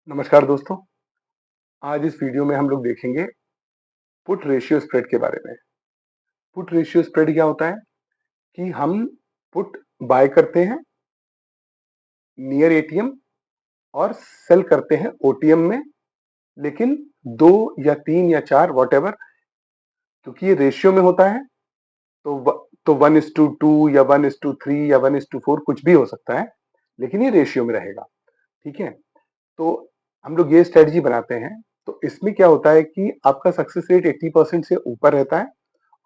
नमस्कार दोस्तों। आज इस वीडियो में हम लोग देखेंगे पुट रेशियो स्प्रेड के बारे में। पुट रेशियो स्प्रेड क्या होता है कि हम पुट बाय करते हैं नियर एटीएम और सेल करते हैं ओटीएम में, लेकिन 2 या 3 या 4 व्हाटएवर, क्योंकि ये रेशियो में होता है तो 1:2 या 1:3 या 1:4 कुछ भी हो सकता है, लेकिन ये रेशियो में रहेगा। ठीक है, तो हम लोग ये स्ट्रेटजी बनाते हैं। तो इसमें क्या होता है कि आपका सक्सेस रेट 80% से ऊपर रहता है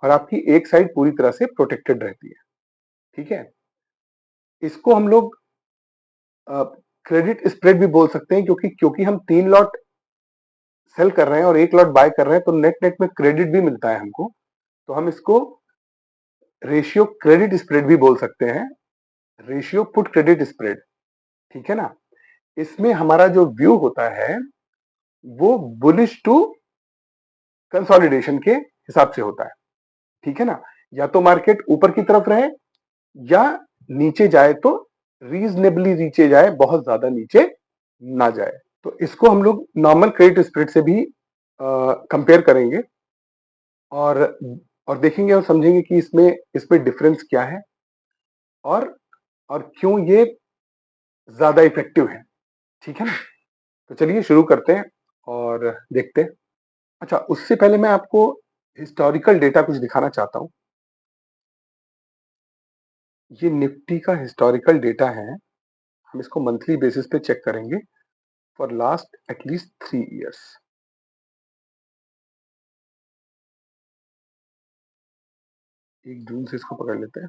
और आपकी एक साइड पूरी तरह से प्रोटेक्टेड रहती है। ठीक है, इसको हम लोग क्रेडिट स्प्रेड भी बोल सकते हैं, क्योंकि हम 3 लॉट सेल कर रहे हैं और 1 लॉट बाय कर रहे हैं, तो नेट नेट में क्रेडिट भी मिलता है हमको। तो हम इसको रेशियो क्रेडिट स्प्रेड भी बोल सकते हैं, रेशियो पुट क्रेडिट स्प्रेड। ठीक है ना। इसमें हमारा जो व्यू होता है वो बुलिश टू कंसोलिडेशन के हिसाब से होता है। ठीक है ना, या तो मार्केट ऊपर की तरफ रहे या नीचे जाए तो रीजनेबली नीचे जाए, बहुत ज्यादा नीचे ना जाए। तो इसको हम लोग नॉर्मल क्रेडिट स्प्रेड से भी कंपेयर करेंगे और देखेंगे और समझेंगे कि इसमें इसमें डिफरेंस क्या है और क्यों ये ज्यादा इफेक्टिव है। ठीक है ना। तो चलिए शुरू करते हैं और देखते हैं। अच्छा, उससे पहले मैं आपको हिस्टोरिकल डेटा कुछ दिखाना चाहता हूं। ये निफ्टी का हिस्टोरिकल डेटा है। हम इसको मंथली बेसिस पे चेक करेंगे फॉर लास्ट एटलीस्ट 3 इयर्स। एक जून से इसको पकड़ लेते हैं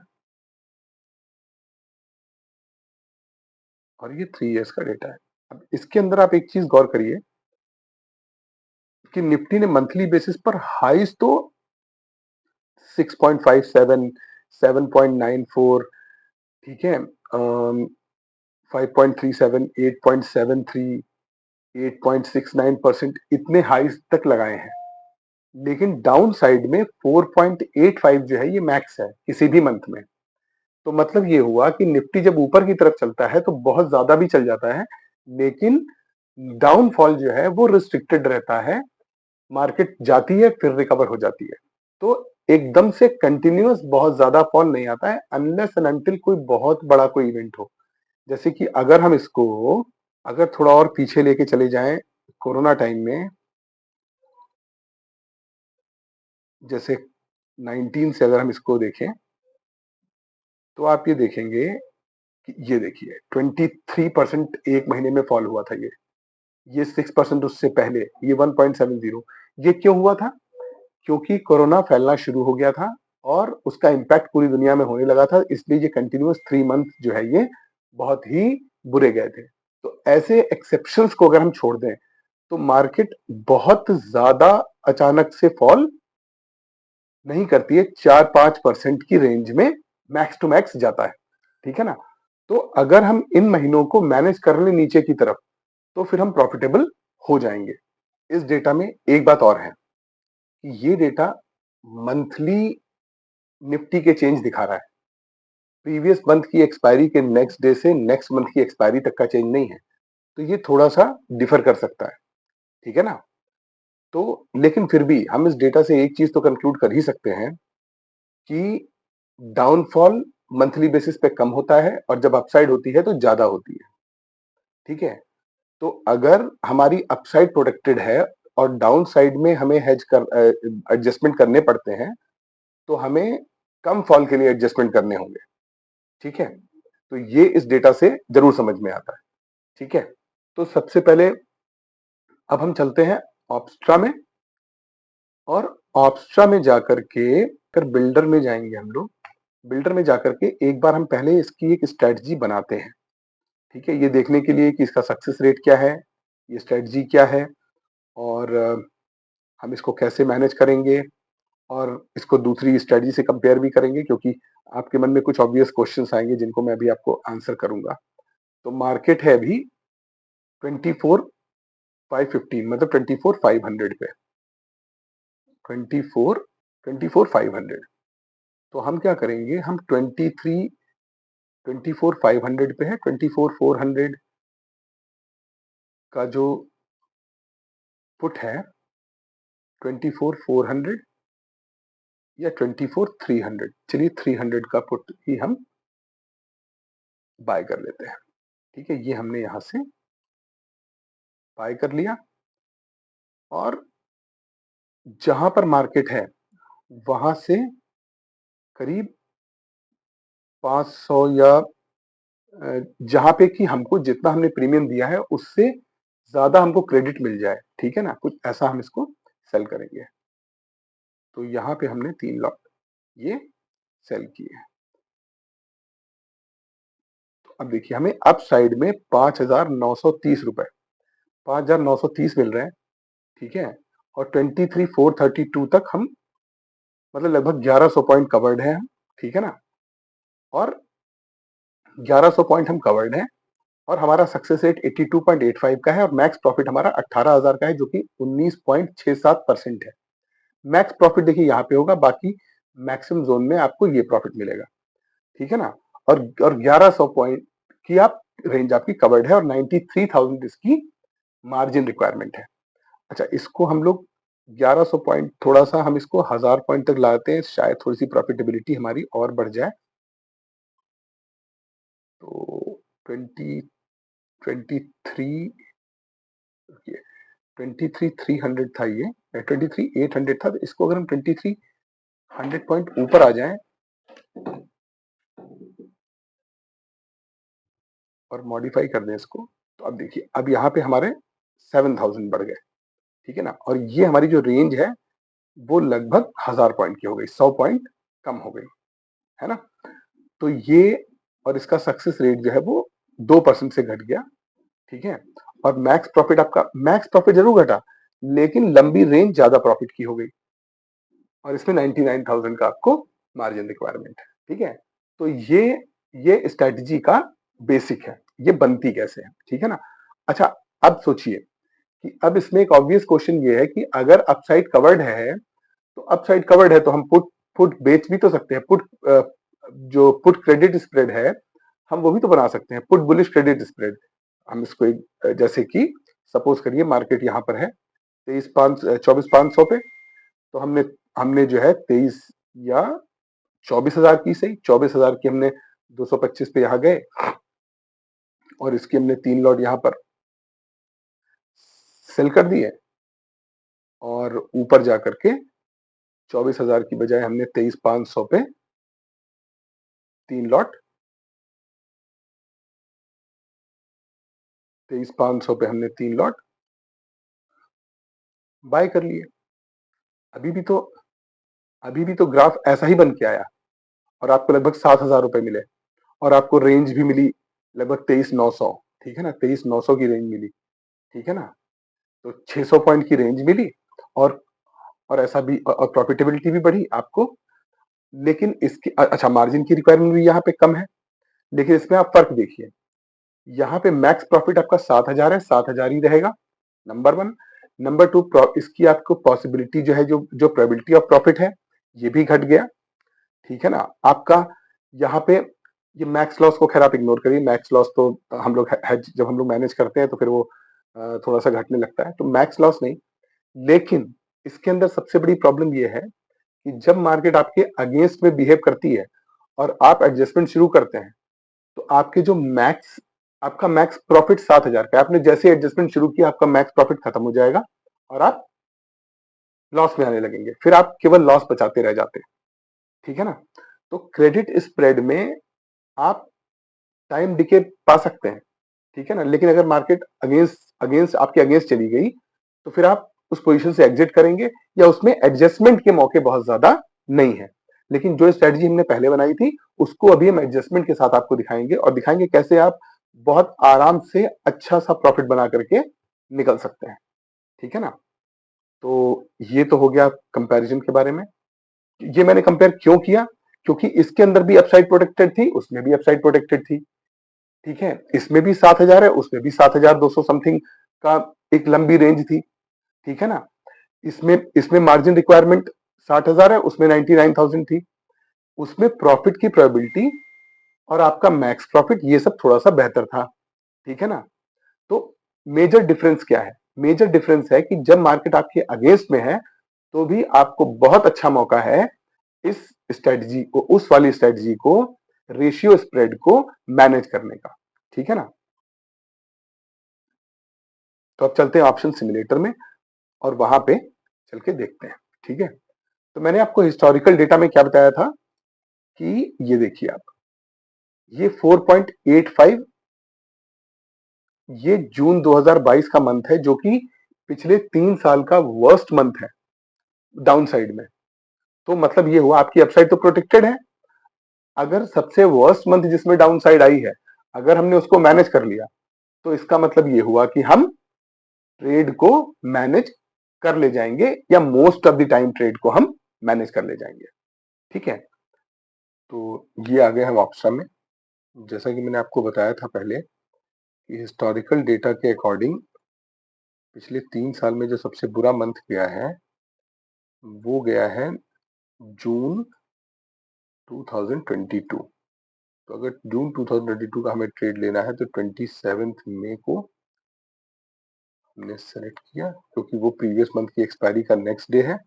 और ये 3 इयर्स का डेटा है। अब इसके अंदर आप एक चीज गौर करिए कि निफ्टी ने मंथली बेसिस पर हाईज तो 6.57, 7.94, ठीक है, 5.37, 8.73, 8.69% इतने हाईज तक लगाए हैं। लेकिन डाउन साइड में 4.85 जो है ये मैक्स है किसी भी मंथ में। तो मतलब ये हुआ कि निफ्टी जब ऊपर की तरफ चलता है तो बहुत ज्यादा भी चल जाता है, लेकिन डाउनफॉल जो है वो रिस्ट्रिक्टेड रहता है। मार्केट जाती है फिर रिकवर हो जाती है। तो एकदम से कंटिन्यूअस बहुत ज्यादा फॉल नहीं आता है, अनलेस एंड अनटिल कोई बहुत बड़ा कोई इवेंट हो। जैसे कि अगर हम इसको अगर थोड़ा और पीछे लेके चले जाएं, कोरोना टाइम में, जैसे 19 से अगर हम इसको देखें तो आप ये देखेंगे कि ये देखिए 23% एक महीने में फॉल हुआ था। ये 6% उससे पहले ये 1.70। ये क्यों हुआ था? क्योंकि कोरोना फैलना शुरू हो गया था और उसका इम्पैक्ट पूरी दुनिया में होने लगा था, इसलिए ये कंटिन्यूअस 3 मंथ जो है ये बहुत ही बुरे गए थे। तो ऐसे एक्सेप्शंस को अगर हम छोड़ दें तो मार्केट बहुत ज्यादा अचानक से फॉल नहीं करती है, 4-5% की रेंज में मैक्स टू मैक्स जाता है। ठीक है ना। तो अगर हम इन महीनों को मैनेज कर लें नीचे की तरफ तो फिर हम प्रॉफिटेबल हो जाएंगे। इस डेटा में एक बात और है कि ये डेटा मंथली निफ्टी के चेंज दिखा रहा है। प्रीवियस मंथ की एक्सपायरी के नेक्स्ट डे से नेक्स्ट मंथ की एक्सपायरी तक का चेंज नहीं है। तो ये थोड़ा सा डिफर कर सकता है। ठीक है ना। तो लेकिन फिर भी हम इस डेटा से एक चीज तो कंक्लूड कर ही सकते हैं कि डाउनफॉल मंथली बेसिस पे कम होता है और जब अपसाइड होती है तो ज्यादा होती है। ठीक है। तो अगर हमारी अपसाइड प्रोटेक्टेड है और डाउन साइड में हमें हेज कर एडजस्टमेंट करने पड़ते हैं, तो हमें कम फॉल के लिए एडजस्टमेंट करने होंगे। ठीक है। तो ये इस डेटा से जरूर समझ में आता है। ठीक है। तो सबसे पहले अब हम चलते हैं ऑप्स्ट्रा में, और ऑप्स्ट्रा में जाकर के कर बिल्डर में जाएंगे हम लोग। बिल्डर में जाकर के एक बार हम पहले इसकी एक स्ट्रेटजी बनाते हैं। ठीक है, ये देखने के लिए कि इसका सक्सेस रेट क्या है, ये स्ट्रेटजी क्या है और हम इसको कैसे मैनेज करेंगे और इसको दूसरी स्ट्रेटजी से कंपेयर भी करेंगे, क्योंकि आपके मन में कुछ ऑब्वियस क्वेश्चंस आएंगे जिनको मैं अभी आपको आंसर करूंगा। तो मार्केट है अभी 24,515, मतलब 24,500 पे, 24,500। तो हम क्या करेंगे, हम 24,500 पे है, 24,400 का जो पुट है 24,400 या 24,300, चलिए 300 का पुट ही हम बाय कर लेते हैं। ठीक है, ये हमने यहां से बाय कर लिया और जहां पर मार्केट है वहां से करीब 500 या जहां पे कि हमको जितना हमने प्रीमियम दिया है उससे ज्यादा हमको क्रेडिट मिल जाए, ठीक है ना, कुछ ऐसा हम इसको सेल करेंगे। तो यहाँ पे हमने 3 लॉट ये सेल किए। तो अब देखिए हमें अप साइड में 5,930 रुपए 5,930 मिल रहे हैं, ठीक है, और 23,432 तक हम मतलब लगभग 1100 पॉइंट कवर्ड है हम, ठीक है ना, और 1100 पॉइंट हम कवर्ड है और हमारा सक्सेस रेट 82.85 का है और मैक्स प्रॉफिट हमारा 18,000 का है जो कि 19.67% है। मैक्स प्रॉफिट देखिए यहाँ पे होगा, बाकी मैक्सिमम जोन में आपको ये प्रॉफिट मिलेगा, ठीक है ना, और 1100 पॉइंट की आप रेंज आपकी कवर्ड है और 93,000 इसकी मार्जिन रिक्वायरमेंट है। अच्छा, इसको हम लोग 1100 पॉइंट थोड़ा सा हम इसको 1000 पॉइंट तक लाते हैं, शायद थोड़ी सी प्रॉफिटेबिलिटी हमारी और बढ़ जाए। तो 23 23,300 था, ये 23,800 था, तो इसको अगर हम 23,100 पॉइंट ऊपर आ जाए और मॉडिफाई कर दें इसको, तो अब देखिए अब यहाँ पे हमारे 7,000 बढ़ गए, ठीक है ना, और ये हमारी जो रेंज है वो लगभग 1000 पॉइंट की हो गई, 100 पॉइंट कम हो गई, है ना। तो ये और इसका सक्सेस रेट जो है वो 2% से घट गया, ठीक है, और मैक्स प्रॉफिट जरूर घटा लेकिन लंबी रेंज ज्यादा प्रॉफिट की हो गई और इसमें 99,000 का आपको मार्जिन रिक्वायरमेंट है, ठीक है। तो ये स्ट्रेटजी का बेसिक है, ये बनती कैसे है, ठीक है ना। अच्छा, अब सोचिए कि अब इसमें एक ऑब्वियस क्वेश्चन ये है कि अगर अपसाइड कवर्ड है तो अपसाइड कवर्ड है तो हम पुट पुट बेच भी तो सकते हैं, जो पुट क्रेडिट स्प्रेड है हम वो भी तो बना सकते हैं, पुट बुलिश क्रेडिट स्प्रेड। हम इसको एक जैसे कि सपोज करिए मार्केट यहाँ पर है 24,500 पे, तो हमने हमने जो है 23 या 24,000 की, सही 24,000 की हमने 225 पे यहाँ गए और इसकी हमने 3 लॉट यहाँ पर सेल कर दिए और ऊपर जाकर के 24,000 की बजाय हमने 23,500 पे 3 लॉट 23,500 पे हमने 3 लॉट बाय कर लिए। अभी भी तो अभी भी तो ग्राफ ऐसा ही बन के आया और आपको लगभग 7,000 रुपए मिले और आपको रेंज भी मिली लगभग 23,900, ठीक है ना, 23,900 की रेंज मिली, ठीक है ना। तो 600 पॉइंट की रेंज मिली और ऐसा भी और प्रॉफिटेबिलिटी भी बढ़ी आपको, लेकिन इसकी अच्छा मार्जिन की रिक्वायरमेंट भी यहाँ पे कम है, लेकिन इसमें आप फर्क देखिए, यहाँ पे मैक्स प्रॉफिट आपका 7,000 है, 7,000 ही रहेगा, नंबर वन। नंबर टू, इसकी आपको पॉसिबिलिटी जो है, जो जो प्रोबेबिलिटी ऑफ प्रॉफिट है ये भी घट गया, ठीक है ना। आपका यहाँ पे ये मैक्स लॉस को खैर आप इग्नोर करिए, मैक्स लॉस तो हम लोग हेज जब हम लोग मैनेज करते हैं तो फिर वो थोड़ा सा घटने लगता है, तो मैक्स लॉस नहीं। लेकिन इसके अंदर सबसे बड़ी प्रॉब्लम ये है कि जब मार्केट आपके अगेंस्ट में बिहेव करती है और आप एडजस्टमेंट शुरू करते हैं तो आपके जो आपका मैक्स प्रॉफिट 7,000 का है, आपने जैसे एडजस्टमेंट शुरू किया आपका मैक्स प्रॉफिट खत्म हो जाएगा और आप लॉस में आने लगेंगे, फिर आप केवल लॉस बचाते रह जाते हैं, ठीक है ना। तो क्रेडिट स्प्रेड में आप टाइम डिके पा सकते हैं, ठीक है ना, लेकिन अगर मार्केट अगेंस्ट अगेंस्ट आपके अगेंस्ट चली गई तो फिर आप उस पोजीशन से एग्जिट करेंगे या उसमें एडजस्टमेंट के मौके बहुत ज्यादा नहीं है। लेकिन जो स्ट्रेटजी हमने पहले बनाई थी उसको अभी हम एडजस्टमेंट के साथ आपको दिखाएंगे और दिखाएंगे कैसे आप बहुत आराम से अच्छा सा प्रॉफिट बना करके निकल सकते हैं, ठीक है ना। तो ये तो हो गया कंपैरिजन के बारे में। ये मैंने कंपेयर क्यों किया, क्योंकि इसके अंदर भी अपसाइड प्रोटेक्टेड थी, उसमें भी अपसाइड प्रोटेक्टेड थी, ठीक है, इसमें भी 7,000 है, उसमें भी 7,200 समथिंग का एक लंबी रेंज थी, ठीक है ना। इसमें इसमें मार्जिन रिक्वायरमेंट 60,000 है, उसमें 99,000 थी, उसमें प्रॉफिट की प्रोबेबिलिटी और आपका मैक्स प्रॉफिट ये सब थोड़ा सा बेहतर था, ठीक है ना। तो मेजर डिफरेंस क्या है? मेजर डिफरेंस है कि जब मार्केट आपके अगेंस्ट में है तो भी आपको बहुत अच्छा मौका है इस स्ट्रेटजी को, उस वाली स्ट्रेटजी को, रेशियो स्प्रेड को मैनेज करने का। ठीक है ना? तो अब चलते हैं ऑप्शन सिमुलेटर में और वहां पे चल के देखते हैं। ठीक है? तो मैंने आपको हिस्टोरिकल डेटा में क्या बताया था कि ये देखिए आप, ये 4.85, ये जून 2022 का मंथ है जो कि पिछले 3 साल का वर्स्ट मंथ है डाउन साइड में। तो मतलब ये हुआ आपकी अपसाइड तो प्रोटेक्टेड है। अगर सबसे वर्स्ट मंथ जिसमें डाउन साइड आई है, अगर हमने उसको मैनेज कर लिया, तो इसका मतलब ये हुआ कि हम ट्रेड को मैनेज कर ले जाएंगे, या most of the time trade को हम मैनेज कर ले जाएंगे। ठीक है? तो ये आ गए हम ऑप्शन में। जैसा कि मैंने आपको बताया था पहले कि हिस्टोरिकल डेटा के अकॉर्डिंग पिछले 3 साल में जो सबसे बुरा मंथ गया है वो गया है जून 2022। तो अगर जून 2022 का हमें ट्रेड लेना है तो 27 मई को हमने सेलेक्ट किया, क्योंकि वो प्रीवियस मंथ की एक्सपायरी का नेक्स्ट डे है,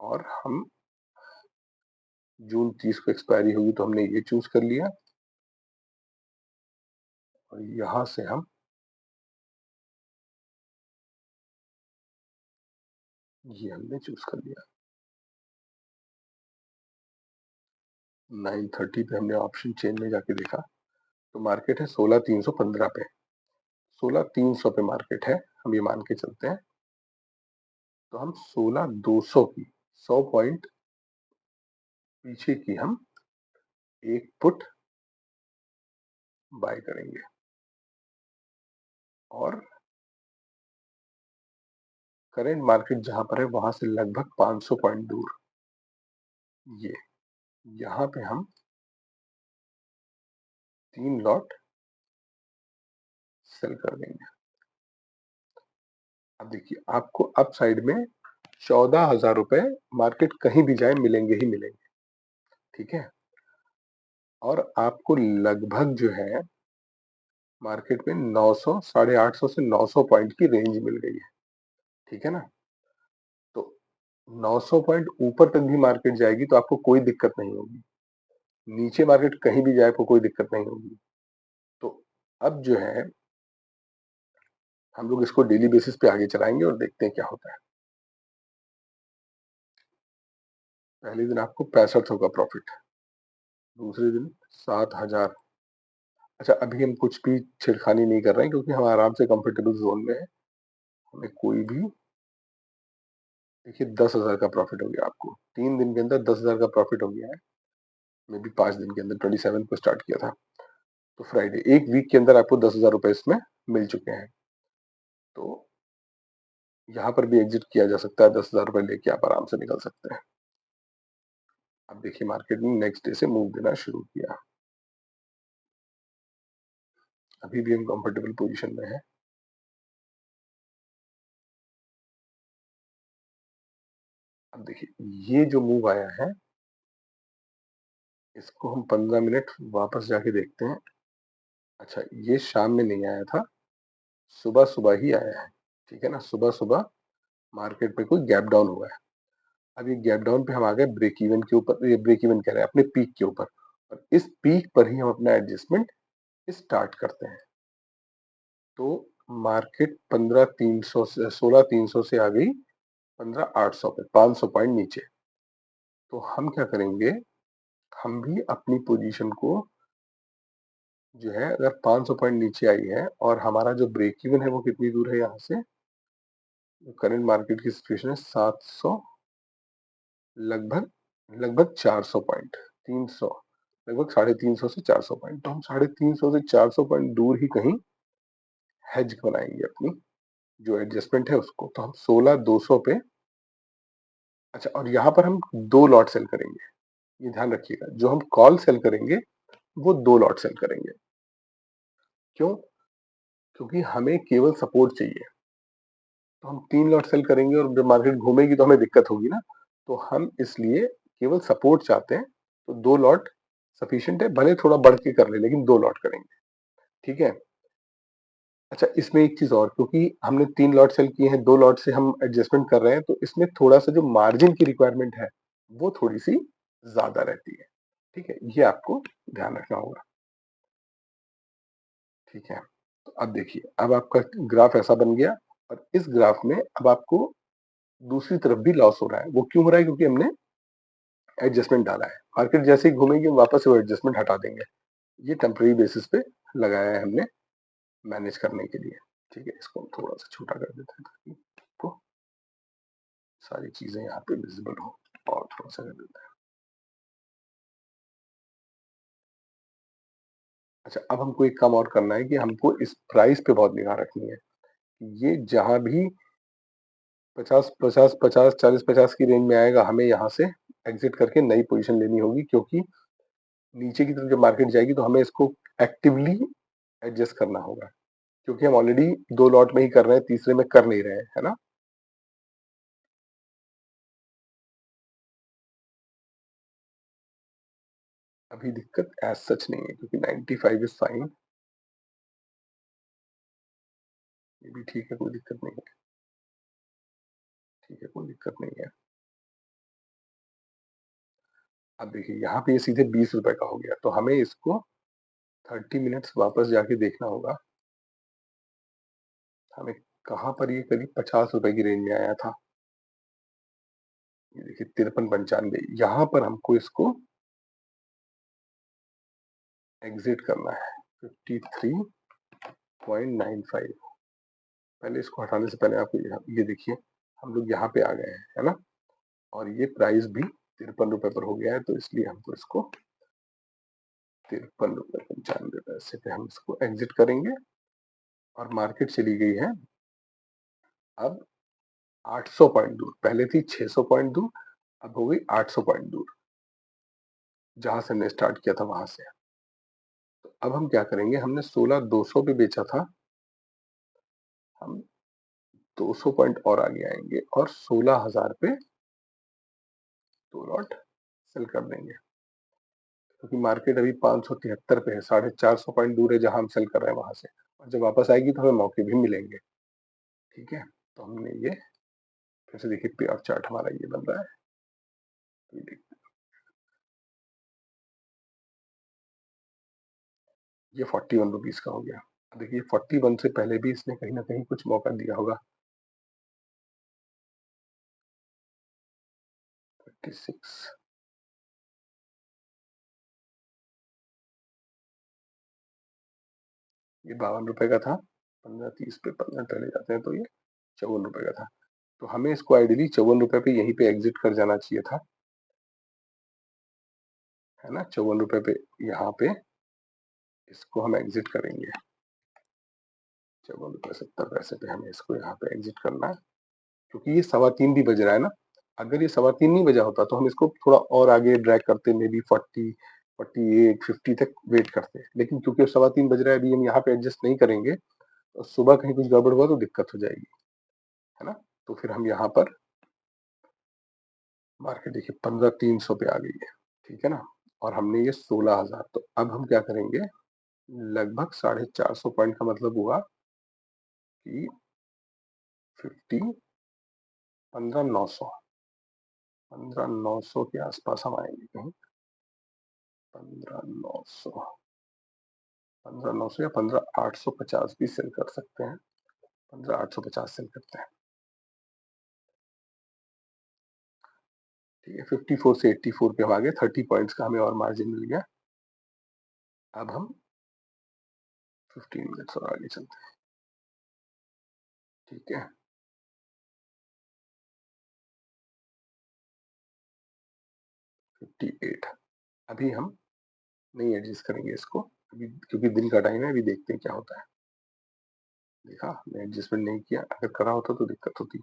और हम जून 30 को एक्सपायरी होगी तो हमने ये चूज कर लिया, और यहां से हम ये हमने चूज कर लिया। 9:30 पे हमने ऑप्शन चेन में जाके देखा तो मार्केट है 16,315 पे, 16,300 पे मार्केट है, हम ये मान के चलते हैं। तो हम 16,200 की 100 पॉइंट पीछे की हम एक पुट बाय करेंगे, और करेंट मार्केट जहां पर है वहां से लगभग 500 पॉइंट दूर ये, यहाँ पे हम 3 लॉट सेल कर देंगे। अब देखिए आपको अप साइड में 14,000 रुपए मार्केट कहीं भी जाए मिलेंगे ही मिलेंगे। ठीक है? और आपको लगभग जो है मार्केट में 900, 850 से 900 पॉइंट की रेंज मिल गई है। ठीक है ना? तो 900 पॉइंट ऊपर तक भी मार्केट जाएगी तो आपको कोई दिक्कत नहीं होगी, नीचे मार्केट कहीं भी जाए तो कोई दिक्कत नहीं होगी। तो अब जो है हम लोग इसको डेली बेसिस पे आगे चलाएंगे और देखते हैं क्या होता है। पहले दिन आपको 6500 का प्रॉफिट, दूसरे दिन 7,000। अच्छा, अभी हम कुछ भी छेड़खानी नहीं कर रहे हैं क्योंकि हम आराम से कंफर्टेबल जोन में है। हमें कोई भी, देखिए 10,000 का प्रॉफिट हो गया आपको 3 दिन के अंदर, 10,000 का प्रॉफिट हो गया है। मे भी 5 दिन के अंदर, 27 को स्टार्ट किया था तो फ्राइडे, एक वीक के अंदर आपको 10,000 रुपए इसमें मिल चुके हैं। तो यहाँ पर भी एग्जिट किया जा सकता है, 10,000 रुपए लेके आप आराम से निकल सकते हैं। अब देखिए मार्केट ने नेक्स्ट डे से मूव देना शुरू किया, अभी भी हम कंफर्टेबल पोजीशन में है। अब देखिए ये जो मूव आया है इसको हम 15 मिनट वापस जाके देखते हैं। अच्छा, ये शाम में नहीं आया था, सुबह सुबह ही आया है। ठीक है ना? सुबह सुबह मार्केट में कोई गैप डाउन हुआ है। अब ये गैप डाउन पे हम आ गए ब्रेक इवन के ऊपर, ये ब्रेक इवन कह रहे हैं अपने पीक के ऊपर, और इस पीक पर ही हम अपना एडजस्टमेंट स्टार्ट करते हैं। तो मार्केट 15,300 से 16,300 से आ गई 15,800 पे, 500 पॉइंट नीचे। तो हम क्या करेंगे, हम भी अपनी पोजीशन को जो है, अगर 500 पॉइंट नीचे आई है और हमारा जो ब्रेक इवन है वो कितनी दूर है यहाँ से, करंट मार्केट की सिचुएशन है 700, लगभग लगभग 400 पॉइंट, 300, लगभग 350 से 400 पॉइंट। तो हम 350 से 400 पॉइंट दूर ही कहीं हेज बनाएंगे अपनी जो एडजस्टमेंट है उसको। तो हम 16,200 पे, अच्छा, और यहाँ पर हम 2 लॉट सेल करेंगे, ये ध्यान रखिएगा, जो हम कॉल सेल करेंगे वो 2 लॉट सेल करेंगे। क्यों? क्योंकि हमें केवल सपोर्ट चाहिए, तो हम 3 लॉट सेल करेंगे और जब मार्केट घूमेगी तो हमें दिक्कत होगी ना, तो हम इसलिए केवल सपोर्ट चाहते हैं। तो 2 लॉट सफिशिएंट है, भले थोड़ा बढ़ के कर ले लेकिन 2 लॉट करेंगे। ठीक है? अच्छा, इसमें एक चीज़ और, क्योंकि हमने 3 लॉट सेल किए हैं, 2 लॉट से हम एडजस्टमेंट कर रहे हैं, तो इसमें थोड़ा-सा जो मार्जिन की रिक्वायरमेंट है, वो थोड़ी-सी ज़्यादा रहती है। ठीक है? ये आपको ध्यान रखना होगा। ठीक है? तो अब देखिए, अब आपका ग्राफ ऐसा बन गया और इस ग्राफ में अब आपको दूसरी तरफ भी लॉस हो रहा है। वो क्यों हो रहा है? क्योंकि हमने एडजस्टमेंट डाला है। मार्केट जैसे ही घूमेगी, हम वापस से वो एडजस्टमेंट हटा देंगे। ये टेम्परेरी बेसिस पे लगाया है हमने मैनेज करने के लिए। ठीक है? इसको हम थोड़ा-सा छोटा कर देते हैं ताकि आपको सारी चीज़ें यहाँ पे विज़िबल हो, और थोड़ा-सा कर देते हैं। अच्छा, अब हमको एक काम और करना है कि हमको इस प्राइस पे बहुत निगाह रखनी है। ये जहाँ भी 50-50, 50, 40-50 की रेंज में आएगा, हमें यहाँ से एग्ज़िट करके नई पोज़ीशन लेनी होगी, क्योंकि नीचे की तरफ जब मार्केट जाएगी तो हमें इसको एक्टिवली एडजस्ट करना होगा। क्योंकि हम ऑलरेडी 2 लॉट में ही कर रहे हैं, तीसरे में कर नहीं रहे हैं, है ना? अभी दिक्कत एज़ सच नहीं है, क्योंकि 95 इज़ फाइन। ये भी ठीक है, कोई दिक्कत नहीं है। ठीक है, कोई दिक्कत नहीं है। अब देखिए, यहाँ पे ये सीधे ₹20 का हो गया, तो हमें इसको 30 मिनट्स वापस जाके देखना होगा। हमें कहाँ पर ये करीब ₹50 की रेंज में आया था। ये देखिए 53-95, यहाँ पर हमको इसको एग्ज़िट करना है, 53.95। पहले इसको हटाने से पहले आपको यहाँ ये देखिए, हम लोग यहाँ पे आ गए हैं, है ना? और ये प्राइस भी ₹53 पर हो गया है, तो इसलिए हमको इसको ₹53.95 पे हम इसको एग्ज़िट करेंगे, और मार्केट चली गई है अब 800 पॉइंट दूर। पहले थी 600 पॉइंट दूर, अब हो गई 800 पॉइंट दूर, जहाँ से हमने स्टार्ट किया था वहाँ से। तो अब हम क्या करेंगे, हमने 16,200 पे बेचा था, हम 200 पॉइंट और आगे आएँगे और 16,000 पे 2 लॉट सेल कर देंगे। क्योंकि मार्केट अभी 573 पे है, 450 पॉइंट दूर है जहाँ हम सेल कर रहे हैं वहाँ से, और जब वापस आएगी तो हमें मौके भी मिलेंगे। ठीक है? तो हमने ये फिर से देखिए पे ऑफ चार्ट हमारा ये बन रहा है। ये देखिए, ये 41 रुपीज़ का हो गया। देखिए 41 से पहले भी इसने कहीं न कहीं कुछ मौका दिया होगा। 36, ये ₹52 का था। 15-30 पे 15 चले जाते हैं तो ये ₹54 का था। तो हमें इसको आइडियली ₹54 पे यहीं पे एग्ज़िट कर जाना चाहिए था, है ना? ₹54 पे यहाँ पे इसको हम एग्ज़िट करेंगे। ₹54.70 पे हमें इसको यहाँ पे एग्ज़िट करना है, क्योंकि ये 3:15 भी बज रहा है ना। अगर ये 3:15 नहीं बजा होता तो हम इसको थोड़ा और आगे ड्रैग करते, मे बी 40, 48, 50 तक वेट करते। लेकिन क्योंकि अब 3:15 बज रहा है, अभी हम यहाँ पे एडजस्ट नहीं करेंगे, और सुबह कहीं कुछ गड़बड़ हुआ तो दिक्कत हो जाएगी, है ना? तो फिर हम यहाँ पर मार्केट देखिए 15,300 पे आ गई है, ठीक है ना? और हमने ये 16,000, तो अब हम क्या करेंगे, लगभग 450 पॉइंट का मतलब हुआ कि 50 15,900, 15,900 के आसपास हम आएंगे कहीं। 15,900, 15,900 या 15,850 भी सेल कर सकते हैं। 15,850 सेल करते हैं। ठीक है, 54 से 84 पे हम आ गए, 30 पॉइंट्स का हमें और मार्जिन मिल गया। अब हम 15 मिनट्स और आगे चलते हैं। ठीक है, 58। अभी हम नहीं एडजस्ट करेंगे इसको, अभी क्योंकि दिन का टाइम है, अभी देखते हैं क्या होता है। देखा, मैं एडजस्टमेंट नहीं किया, अगर करा होता तो दिक्कत होती।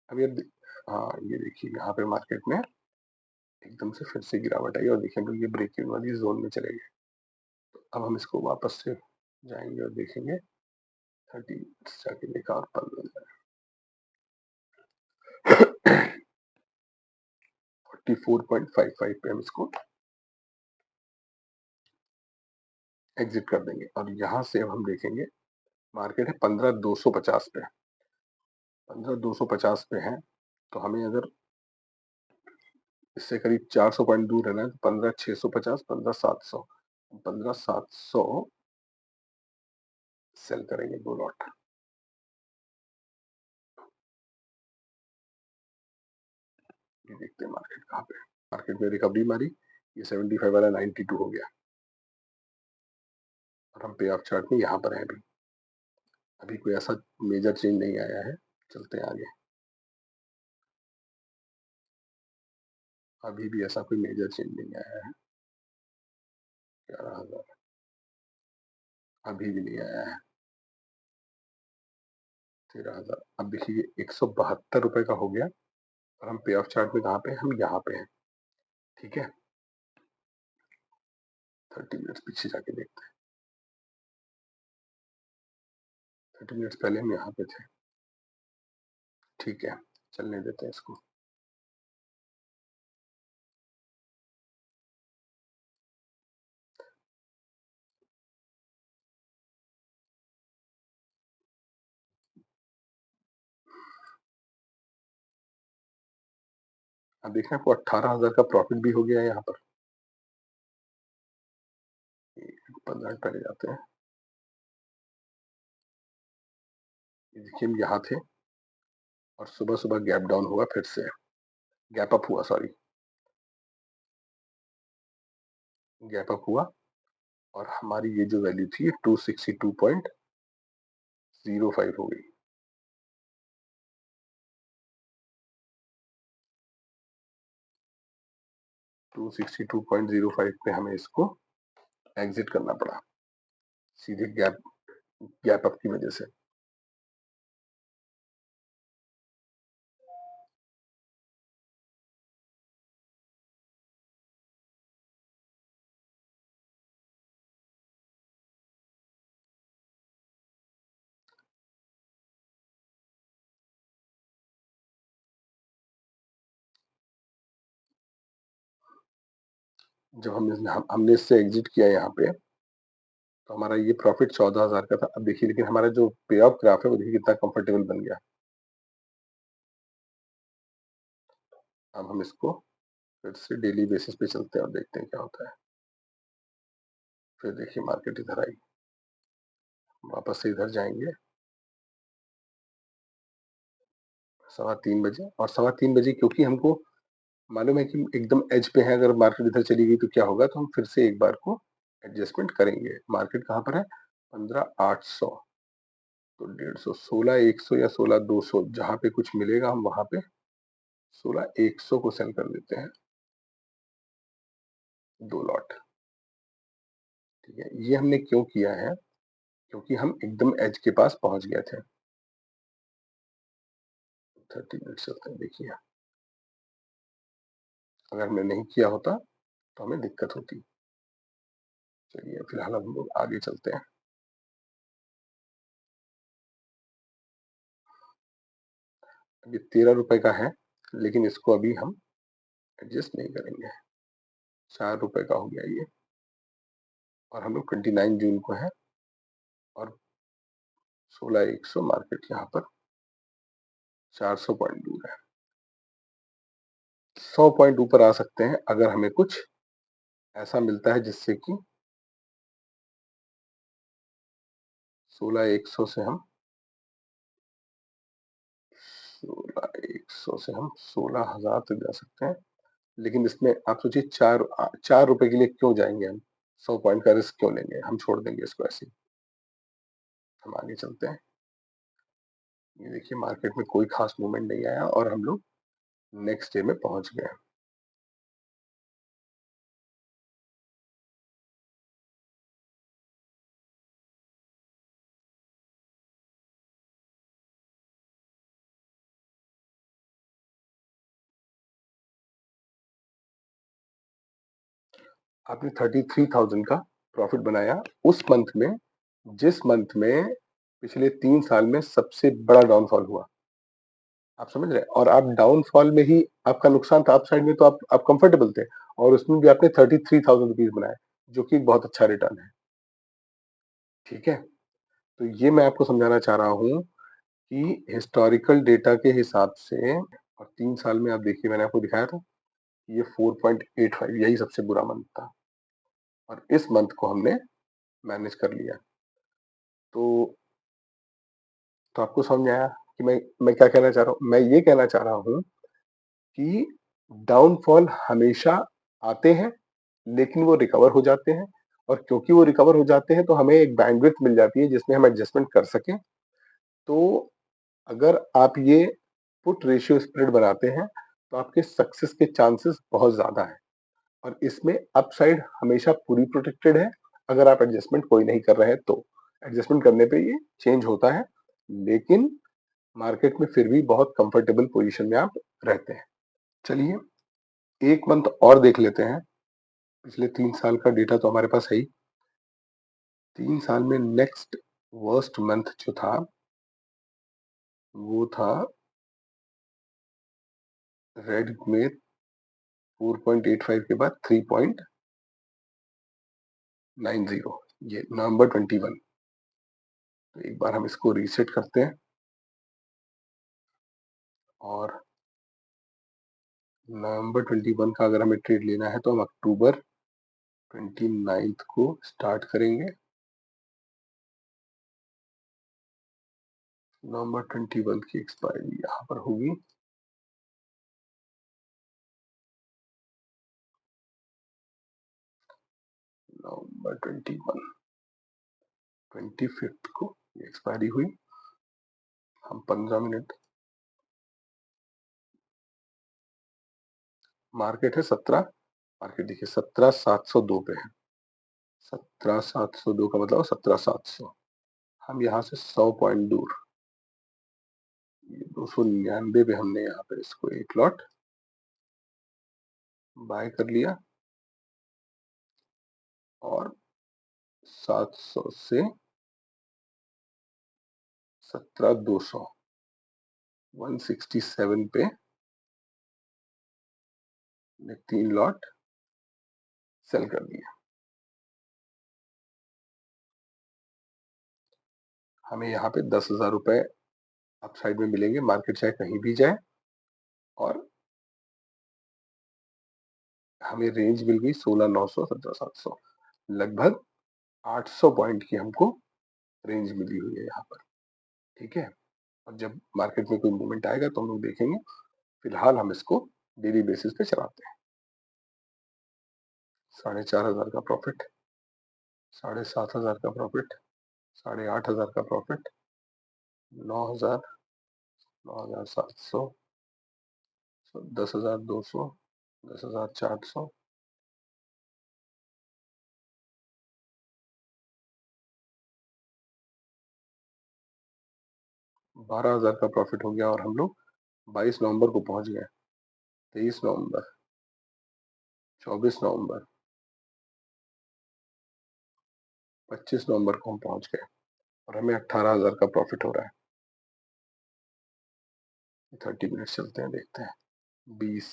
अभी अब हाँ, ये देखिए यहाँ पे मार्केट में एकदम से फिर से गिरावट आई, और देखिए हम लोग ये ब्रेक इवन वाली जोन में चले गए। अब हम इसको वापस से जाएंगे और देखेंगे 30 जाके देखा और 15 44.55 पे हम इसको एग्जिट कर देंगे और यहां से अब हम देखेंगे मार्केट है 15,250 पे। 15,250 पे है तो हमें अगर इससे करीब 400 पॉइंट दूर रहना है तो 15,650, 15,700, 15,700 सेल करेंगे 2 लॉट। ये देखते हैं मार्केट कहाँ पे। मार्केट में रिकवरी मारी, ये 75 वाला 92 हो गया और हम पे ऑफ चार्ट में यहाँ पर है अभी। अभी कोई ऐसा मेजर चेंज नहीं आया है, चलते हैं आगे। अभी भी ऐसा कोई मेजर चेंज नहीं आया है। 11,000 अभी भी नहीं आया है। 13,000 अब देखिए 172 रुपए का हो गया और हम पे ऑफ चार्ट में कहाँ पे हैं? हम यहाँ पे हैं। ठीक है, 30 मिनट्स पीछे जाके देखते हैं। 30 मिनट्स पहले हम यहाँ पे थे। ठीक है, चलने देते हैं इसको। अब देख रहे हैं आपको 18,000 का प्रॉफिट भी हो गया है यहाँ पर। 15 मिनट पहले जाते हैं। ये देखिए हम यहाँ थे और सुबह सुबह गैप डाउन हुआ, फिर से गैप अप हुआ, सॉरी गैप अप हुआ और हमारी ये जो वैल्यू थी 262.05 हो गई। 262.05 पे हमें इसको एग्जिट करना पड़ा, सीधे गैप अप की वजह से। जब हमने इससे एग्जिट किया यहाँ पे तो हमारा ये प्रॉफिट 14,000 का था। अब देखिए लेकिन हमारा जो पे ऑफ ग्राफ है वो देखिए कितना कंफर्टेबल बन गया। अब हम इसको फिर से डेली बेसिस पे चलते हैं और देखते हैं क्या होता है। फिर देखिए मार्केट इधर आई, वापस से इधर जाएंगे 3:15 बजे और 3:15 बजे क्योंकि हमको मालूम है कि एकदम एज पे है, अगर मार्केट इधर चली गई तो क्या होगा, तो हम फिर से एक बार को एडजस्टमेंट करेंगे। मार्केट कहाँ पर है? 15,800, तो 150, 16,100 या 16,200 जहां पे कुछ मिलेगा हम वहां पे 16,100 को सेल कर देते हैं 2 लॉट। ठीक है, ये हमने क्यों किया है? क्योंकि हम एकदम एज के पास पहुंच गए थे। 30 मिनट चलते हैं, देखिए अगर हमने नहीं किया होता तो हमें दिक्कत होती। चलिए फिलहाल हम लोग आगे चलते हैं। ये 13 रुपए का है लेकिन इसको अभी हम एडजस्ट नहीं करेंगे। 4 रुपए का हो गया ये और हम लोग 29 जून को है और 16,100 मार्केट यहाँ पर 400 पॉइंट दूर है। 100 पॉइंट ऊपर आ सकते हैं अगर हमें कुछ ऐसा मिलता है जिससे कि 16,100 से हम 16,100 से हम 16,000 तक जा सकते हैं। लेकिन इसमें आप सोचिए 4 रुपए के लिए क्यों जाएंगे हम? 100 पॉइंट का रिस्क क्यों लेंगे? हम छोड़ देंगे इसको ऐसे ही। हम आगे चलते हैं। ये देखिए मार्केट में कोई खास मूवमेंट नहीं आया और हम लोग नेक्स्ट डे में पहुंच गए। आपने 33,000 का प्रॉफिट बनाया उस मंथ में जिस मंथ में पिछले 3 साल में सबसे बड़ा डाउनफॉल हुआ। आप समझ रहे हैं? और आप डाउनफॉल में ही आपका नुकसान था, अपसाइड में तो आप कंफर्टेबल थे और उसमें भी आपने 33,000 रुपीज़ बनाए, जो कि एक बहुत अच्छा रिटर्न है। ठीक है? तो ये मैं आपको समझाना चाह रहा हूँ कि हिस्टोरिकल डेटा के हिसाब से और 3 साल में आप देखिए मैंने आपको दिखाया था, ये 4.85 यही सबसे बुरा मंथ था और इस मंथ को हमने मैनेज कर लिया। तो आपको समझ में आया कि मैं क्या कहना चाह रहा हूँ? मैं ये कहना चाह रहा हूँ कि डाउनफॉल हमेशा आते हैं, लेकिन वो रिकवर हो जाते हैं और क्योंकि वो रिकवर हो जाते हैं तो हमें एक बैंडविड्थ मिल जाती है जिसमें हम एडजस्टमेंट कर सकें। तो अगर आप ये पुट रेशियो स्प्रेड बनाते हैं, तो आपके सक्सेस के चांसेस बहुत ज़्यादा हैं और इसमें अपसाइड हमेशा पूरी प्रोटेक्टेड है, अगर आप एडजस्टमेंट कोई नहीं कर रहे हैं तो। एडजस्टमेंट करने पे ये चेंज होता है, लेकिन मार्केट में फिर भी बहुत कंफर्टेबल पोजीशन में आप रहते हैं। चलिए, एक मंथ और देख लेते हैं। पिछले 3 साल का डेटा तो हमारे पास है ही। 3 साल में नेक्स्ट वर्स्ट मंथ जो था, वो था रेड में 4.85 के बाद 3.90, ये नवंबर 21। तो एक बार हम इसको रीसेट करते हैं और नवंबर 21 का अगर हमें ट्रेड लेना है तो हम अक्टूबर 29 को स्टार्ट करेंगे। नवंबर 21 की एक्सपायरी यहाँ पर होगी। नवंबर 21, 25 को एक्सपायरी हुई। हम 15 मिनट, मार्केट है 17, मार्केट देखिए 17,702 पे है। 17,702 का मतलब 17,700। हम यहाँ से 100 पॉइंट दूर, ये 299 पे हमने यहाँ पे इसको एक लॉट बाय कर लिया और 700 से 17,200 167 पे 3 लॉट सेल कर दिया। हमें यहाँ पे 10,000 रुपए अपसाइड में मिलेंगे, मार्केट चाहे कहीं भी जाए। और हमें रेंज मिल गई 16,900 17,700, लगभग 800 पॉइंट की हमको रेंज मिली हुई है यहाँ पर। ठीक है, और जब मार्केट में कोई मूवमेंट आएगा तो हम लोग देखेंगे। फिलहाल हम इसको डेली बेसिस पे चलाते हैं। 4,500 का प्रॉफिट, 7,500 का प्रॉफिट, 8,500 का प्रॉफिट, 9,000, 9,700, 10,200, 10,400, 12,000 का प्रॉफिट हो गया और हम लोग 22 नवंबर को पहुंच गए। 23 नवंबर, 24 नवंबर, 25 नवंबर को हम पहुंच गए और हमें 18,000 का प्रॉफिट हो रहा है। 30 मिनट चलते हैं, देखते हैं। 20,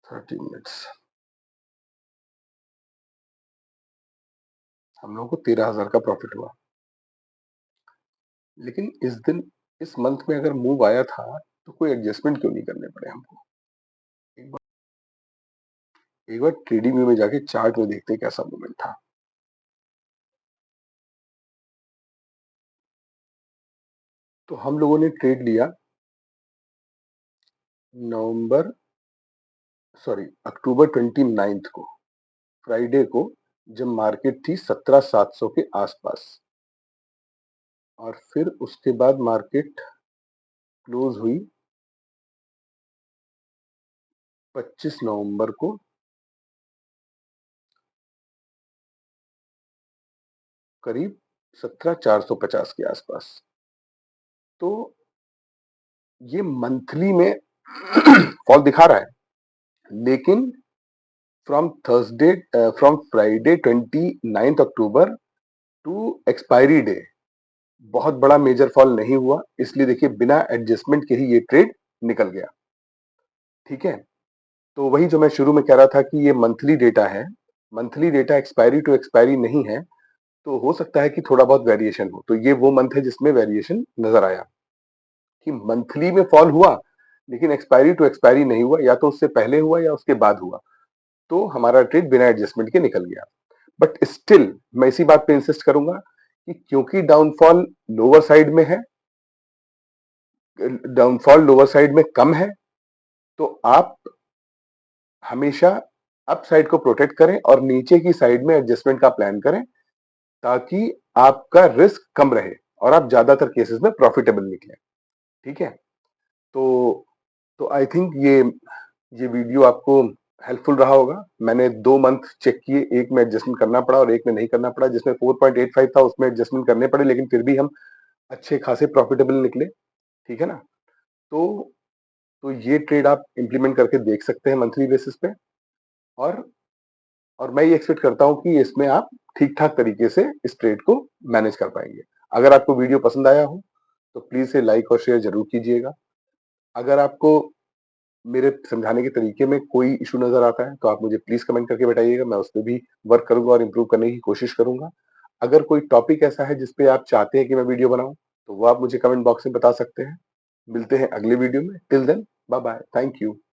30 मिनट्स, हम लोगों को 13,000 का प्रॉफिट हुआ। लेकिन इस दिन, इस मंथ में अगर मूव आया था तो कोई एडजस्टमेंट क्यों नहीं करने पड़े हमको? एक बार ट्रेडिंग व्यू में जाके चार्ट में देखते हैं कैसा मूवमेंट था। तो हम लोगों ने ट्रेड लिया नवंबर, सॉरी अक्टूबर 29 को, फ्राइडे को, जब मार्केट थी 17,700 के आसपास। और फिर उसके बाद मार्केट क्लोज हुई 25 नवंबर को करीब 17,450 के आसपास। तो ये मंथली में फॉल दिखा रहा है, लेकिन from Friday 29 October to expiry day बहुत बड़ा मेजर फॉल नहीं हुआ, इसलिए देखिए बिना एडजस्टमेंट के ही ये ट्रेड निकल गया। ठीक है, तो वही जो मैं शुरू में कह रहा था कि ये मंथली डेटा है, monthly data expiry to expiry नहीं है, तो हो सकता है कि थोड़ा बहुत वेरिएशन हो। तो ये वो मंथ है जिसमें वेरिएशन नजर आया कि मंथली में फॉल हुआ, लेकिन एक्सपायरी टू एक्सपायरी नहीं हुआ, या तो उससे पहले हुआ या उसके बाद हुआ, तो हमारा ट्रेड बिना एडजस्टमेंट के निकल गया। बट स्टिल मैं इसी बात पे इंसिस्ट करूंगा कि क्योंकि डाउनफॉल लोअर साइड में है, डाउनफॉल लोअर साइड में कम है, तो आप हमेशा अप साइड को प्रोटेक्ट करें और नीचे की साइड में एडजस्टमेंट का प्लान करें, ताकि आपका रिस्क कम रहे और आप ज्यादातर केसेस में प्रॉफिटेबल निकले। ठीक है, तो आई थिंक ये वीडियो आपको हेल्पफुल रहा होगा। मैंने 2 मंथ चेक किए, एक में एडजस्टमेंट करना पड़ा और एक में नहीं करना पड़ा। जिसमें 4.85 था उसमें एडजस्टमेंट करने पड़े, लेकिन फिर भी हम अच्छे खासे प्रॉफिटेबल निकले। ठीक है ना, तो ये ट्रेड आप इंप्लीमेंट करके देख सकते हैं मंथली बेसिस पे, और मैं ये एक्सपेक्ट करता हूं कि इसमें आप ठीक ठाक तरीके से इस ट्रेड को मैनेज कर पाएंगे। अगर आपको वीडियो पसंद आया हो तो प्लीज से लाइक और शेयर जरूर कीजिएगा। अगर आपको मेरे समझाने के तरीके में कोई इशू नजर आता है तो आप मुझे प्लीज कमेंट करके बताइएगा, मैं उस पर भी वर्क करूंगा और इम्प्रूव करने की कोशिश करूंगा। अगर कोई टॉपिक ऐसा है जिसपे आप चाहते हैं कि मैं वीडियो बनाऊं, तो वो आप मुझे कमेंट बॉक्स में बता सकते हैं। मिलते हैं अगले वीडियो में, till then bye bye, thank you.